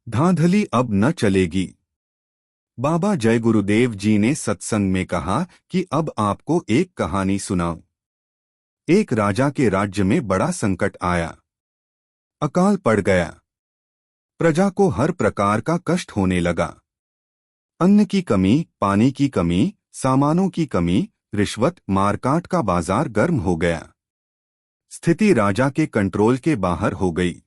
धांधली अब न चलेगी। बाबा जय गुरुदेव जी ने सत्संग में कहा कि अब आपको एक कहानी सुनाऊं। एक राजा के राज्य में बड़ा संकट आया। अकाल पड़ गया। प्रजा को हर प्रकार का कष्ट होने लगा। अन्न की कमी, पानी की कमी, सामानों की कमी, रिश्वत, मारकाट का बाजार गर्म हो गया। स्थिति राजा के कंट्रोल के बाहर हो गई।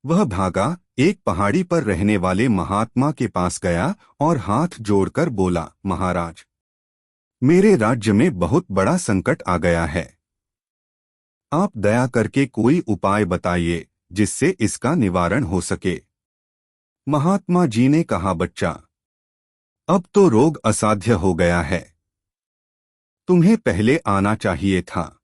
वह भागा, एक पहाड़ी पर रहने वाले महात्मा के पास गया और हाथ जोड़कर बोला, महाराज, मेरे राज्य में बहुत बड़ा संकट आ गया है। आप दया करके कोई उपाय बताइए जिससे इसका निवारण हो सके। महात्मा जी ने कहा, बच्चा, अब तो रोग असाध्य हो गया है। तुम्हें पहले आना चाहिए था।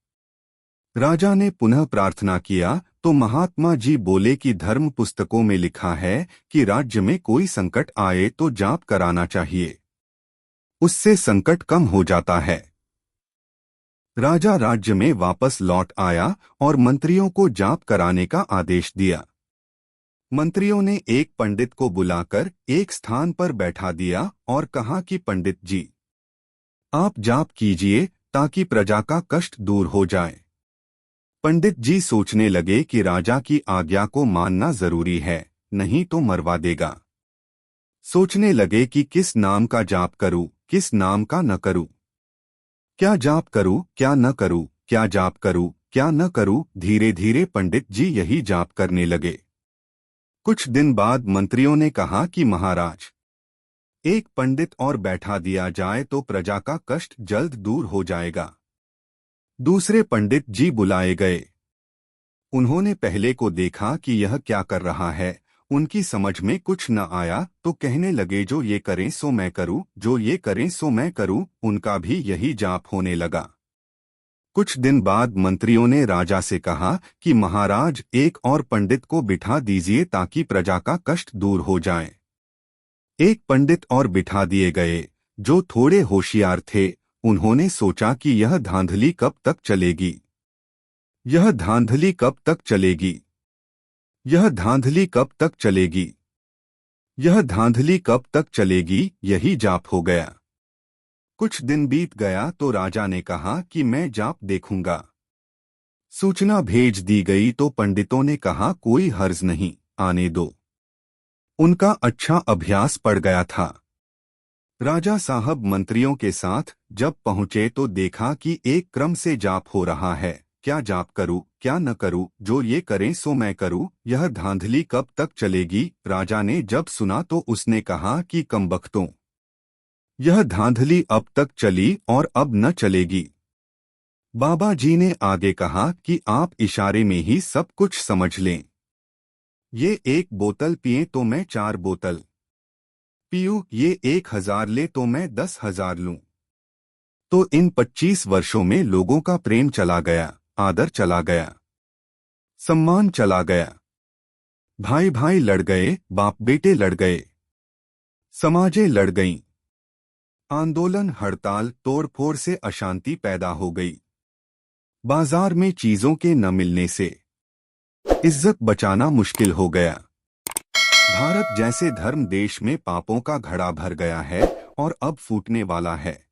राजा ने पुनः प्रार्थना किया तो महात्मा जी बोले कि धर्म पुस्तकों में लिखा है कि राज्य में कोई संकट आए तो जाप कराना चाहिए, उससे संकट कम हो जाता है। राजा राज्य में वापस लौट आया और मंत्रियों को जाप कराने का आदेश दिया। मंत्रियों ने एक पंडित को बुलाकर एक स्थान पर बैठा दिया और कहा कि पंडित जी, आप जाप कीजिए ताकि प्रजा का कष्ट दूर हो जाए। पंडित जी सोचने लगे कि राजा की आज्ञा को मानना जरूरी है, नहीं तो मरवा देगा। सोचने लगे कि किस नाम का जाप करूं, किस नाम का न करूं, क्या जाप करूं, क्या न करूं, क्या जाप करूं, क्या न करूं। धीरे धीरे पंडित जी यही जाप करने लगे। कुछ दिन बाद मंत्रियों ने कहा कि महाराज, एक पंडित और बैठा दिया जाए तो प्रजा का कष्ट जल्द दूर हो जाएगा। दूसरे पंडित जी बुलाए गए। उन्होंने पहले को देखा कि यह क्या कर रहा है। उनकी समझ में कुछ न आया तो कहने लगे, जो ये करें सो मैं करूं, जो ये करें सो मैं करूं। उनका भी यही जाप होने लगा। कुछ दिन बाद मंत्रियों ने राजा से कहा कि महाराज, एक और पंडित को बिठा दीजिए ताकि प्रजा का कष्ट दूर हो जाए। एक पंडित और बिठा दिए गए जो थोड़े होशियार थे। उन्होंने सोचा कि यह धांधली कब तक चलेगी, यह धांधली कब तक चलेगी, यह धांधली कब तक चलेगी, यह धांधली कब तक चलेगी। यही जाप हो गया। कुछ दिन बीत गया तो राजा ने कहा कि मैं जाप देखूंगा। सूचना भेज दी गई तो पंडितों ने कहा, कोई हर्ज नहीं, आने दो। उनका अच्छा अभ्यास पड़ गया था। राजा साहब मंत्रियों के साथ जब पहुंचे तो देखा कि एक क्रम से जाप हो रहा है। क्या जाप करूं, क्या न करूं, जो ये करें सो मैं करूं, यह धांधली कब तक चलेगी। राजा ने जब सुना तो उसने कहा कि कमबख्तों, यह धांधली अब तक चली और अब न चलेगी। बाबा जी ने आगे कहा कि आप इशारे में ही सब कुछ समझ लें। ये एक बोतल पिए तो मैं 4 बोतल पीऊं, ये 1000 ले तो मैं 10,000 लूं। तो इन 25 वर्षों में लोगों का प्रेम चला गया, आदर चला गया, सम्मान चला गया। भाई भाई लड़ गए, बाप बेटे लड़ गए, समाजें लड़ गईं। आंदोलन, हड़ताल, तोड़फोड़ से अशांति पैदा हो गई। बाजार में चीजों के न मिलने से इज्जत बचाना मुश्किल हो गया। भारत जैसे धर्म देश में पापों का घड़ा भर गया है और अब फूटने वाला है।